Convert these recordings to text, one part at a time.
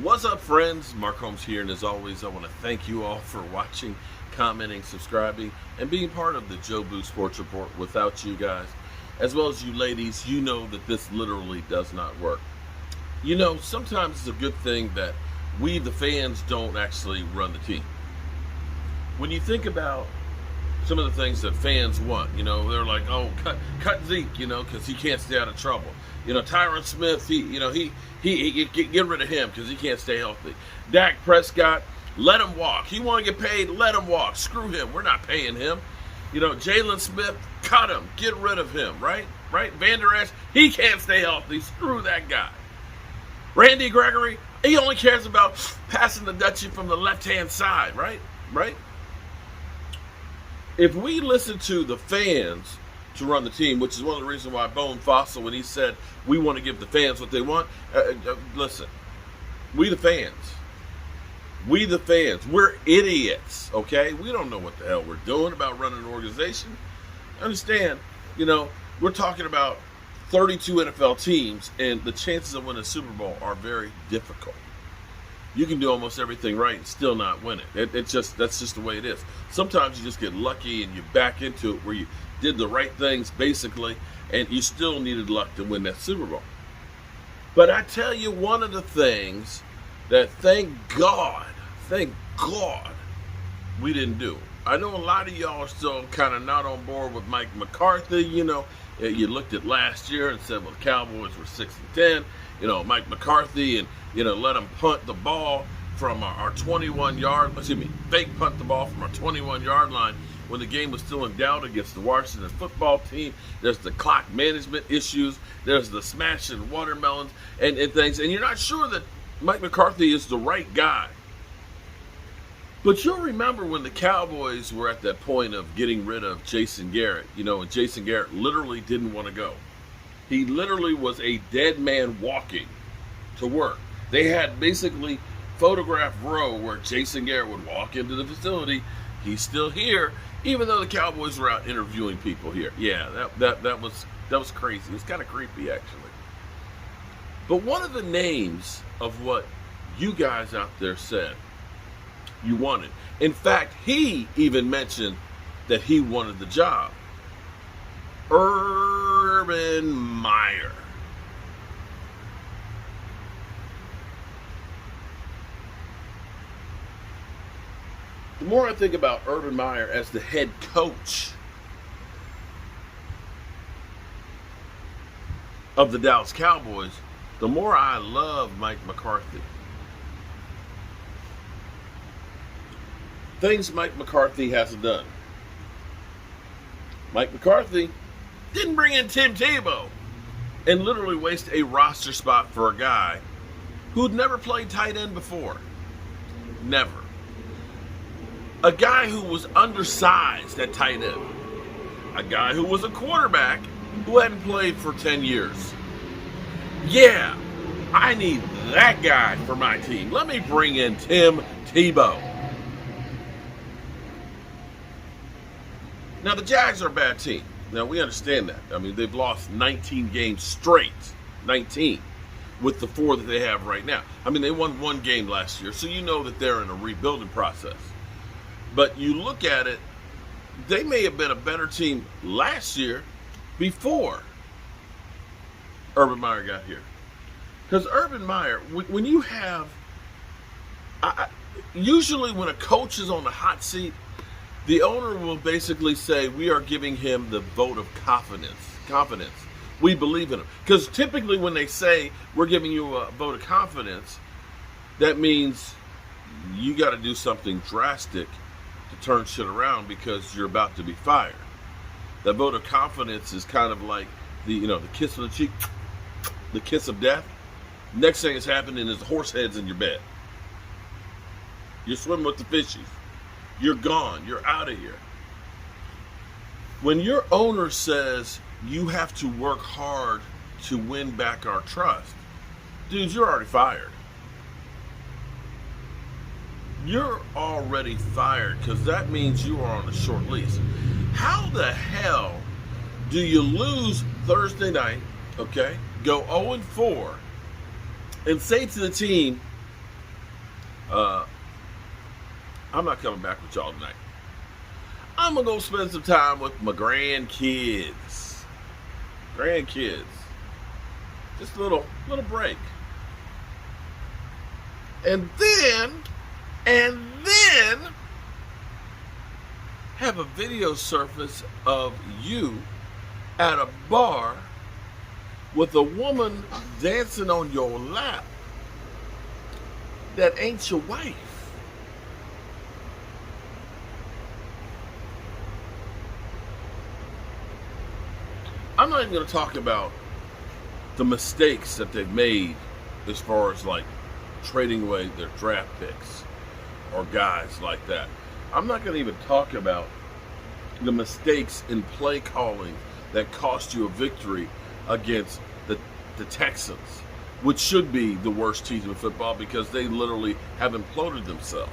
What's up, friends? Mark Holmes here, and as always, I want to thank you all for watching, commenting, subscribing, and being part of the Joe Boo Sports Report. Without you guys, as well as you ladies, you know that this literally does not work. You know, sometimes it's a good thing that we, the fans, don't actually run the team. When you think about some of the things that fans want, you know, they're like, oh, cut Zeke, you know, because he can't stay out of trouble. You know, Tyron Smith, he get rid of him because he can't stay healthy. Dak Prescott, let him walk. He want to get paid, let him walk. Screw him. We're not paying him. You know, Jalen Smith, cut him. Get rid of him, right? Van Der Esch, he can't stay healthy. Screw that guy. Randy Gregory, he only cares about passing the Dutchie from the left-hand side, right? If we listen to the fans to run the team, which is one of the reasons why Bone Fossil, when he said we want to give the fans what they want, listen, we the fans, we're idiots, okay? We don't know what the hell we're doing about running an organization. Understand, you know, we're talking about 32 NFL teams, and the chances of winning a Super Bowl are very difficult. You can do almost everything right and still not win it. That's just the way it is. Sometimes you just get lucky and you back into it where you did the right things basically, and you still needed luck to win that Super Bowl. But I tell you, one of the things that thank God we didn't do. I know a lot of y'all are still kind of not on board with Mike McCarthy. You know, you looked at last year and said, well, the Cowboys were 6-10. You know, Mike McCarthy, and let him punt the ball from our 21-yard, fake punt the ball from our 21-yard line when the game was still in doubt against the Washington football team. There's the clock management issues. There's the smashing watermelons and things. And you're not sure that Mike McCarthy is the right guy. But you'll remember when the Cowboys were at that point of getting rid of Jason Garrett, and Jason Garrett literally didn't want to go. He literally was a dead man walking to work. They had basically photograph row where Jason Garrett would walk into the facility. He's still here, even though the Cowboys were out interviewing people here. Yeah, that was crazy. It was kind of creepy, actually. But one of the names of what you guys out there said you wanted. In fact, he even mentioned that he wanted the job. Urban Meyer. The more I think about Urban Meyer as the head coach of the Dallas Cowboys, the more I love Mike McCarthy. Things Mike McCarthy hasn't done. Mike McCarthy didn't bring in Tim Tebow and literally waste a roster spot for a guy who'd never played tight end before. Never. A guy who was undersized at tight end. A guy who was a quarterback who hadn't played for 10 years. Yeah, I need that guy for my team. Let me bring in Tim Tebow. Now, the Jags are a bad team. Now, we understand that. I mean, they've lost 19 games straight. 19. With the 4 that they have right now. I mean, they won 1 game last year, so you know that they're in a rebuilding process. But you look at it, they may have been a better team last year before Urban Meyer got here. Because Urban Meyer, when you have, usually when a coach is on the hot seat, the owner will basically say, we are giving him the vote of confidence. We believe in him. Because typically when they say, we're giving you a vote of confidence, that means you got to do something drastic to turn shit around because you're about to be fired. That vote of confidence is kind of like the kiss of the cheek, the kiss of death. Next thing that's happening is horse heads in your bed. You're swimming with the fishies. You're gone. You're out of here. When your owner says you have to work hard to win back our trust, dude, you're already fired. You're already fired because that means you are on a short lease. How the hell do you lose Thursday night, okay, go 0-4, and say to the team, Uh, I'm not coming back with y'all tonight. I'm gonna go spend some time with my grandkids. Grandkids. Just a little break. And then have a video surface of you at a bar with a woman dancing on your lap that ain't your wife. I'm not even going to talk about the mistakes that they've made as far as like trading away their draft picks or guys like that. I'm not going to even talk about the mistakes in play calling that cost you a victory against the Texans, which should be the worst team in football because they literally have imploded themselves.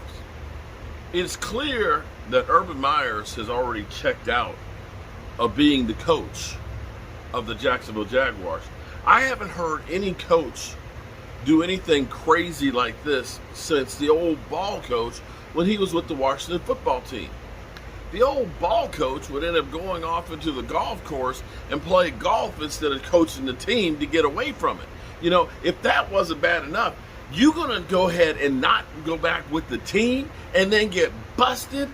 It's clear that Urban Meyer has already checked out of being the coach of the Jacksonville Jaguars. I haven't heard any coach do anything crazy like this since the old ball coach when he was with the Washington football team. The old ball coach would end up going off into the golf course and play golf instead of coaching the team to get away from it. You know, if that wasn't bad enough, you're going to go ahead and not go back with the team and then get busted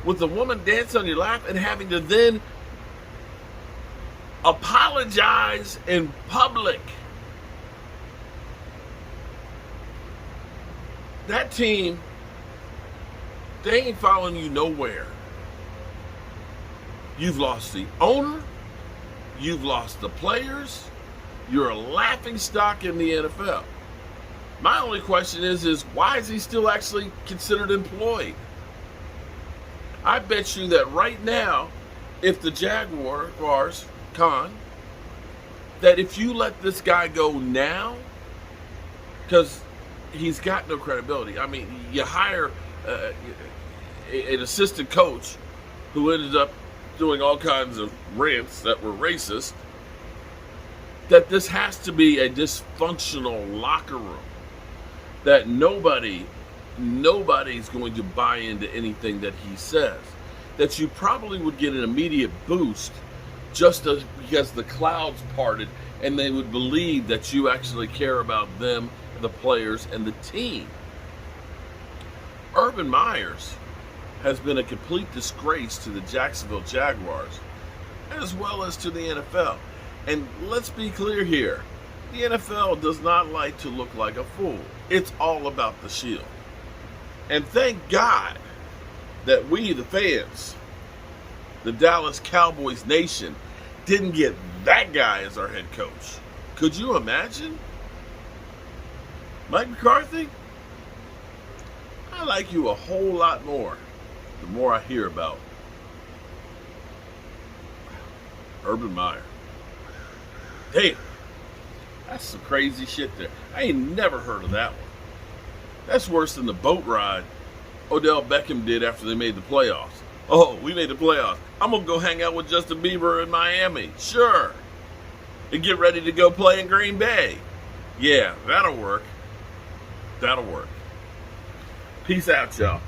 with the woman dancing on your lap and having to then apologize in public. That team, they ain't following you nowhere. You've lost the owner. You've lost the players. You're a laughingstock in the NFL. My only question is why is he still actually considered employed? I bet you that right now, if the Jaguars, that if you let this guy go now, because he's got no credibility. I mean, you hire an assistant coach who ended up doing all kinds of rants that were racist, that this has to be a dysfunctional locker room, that nobody's going to buy into anything that he says, that you probably would get an immediate boost just because the clouds parted and they would believe that you actually care about them, the players, and the team. Urban Meyer has been a complete disgrace to the Jacksonville Jaguars as well as to the NFL. And let's be clear here, the NFL does not like to look like a fool. It's all about the shield. And thank God that we, the fans, the Dallas Cowboys nation, didn't get that guy as our head coach. Could you imagine? Mike McCarthy, I like you a whole lot more the more I hear about Urban Meyer. Damn, that's some crazy shit there. I ain't never heard of that one. That's worse than the boat ride Odell Beckham did after they made the playoffs. Oh, we made the playoffs. I'm going to go hang out with Justin Bieber in Miami. Sure. And get ready to go play in Green Bay. Yeah, that'll work. That'll work. Peace out, y'all.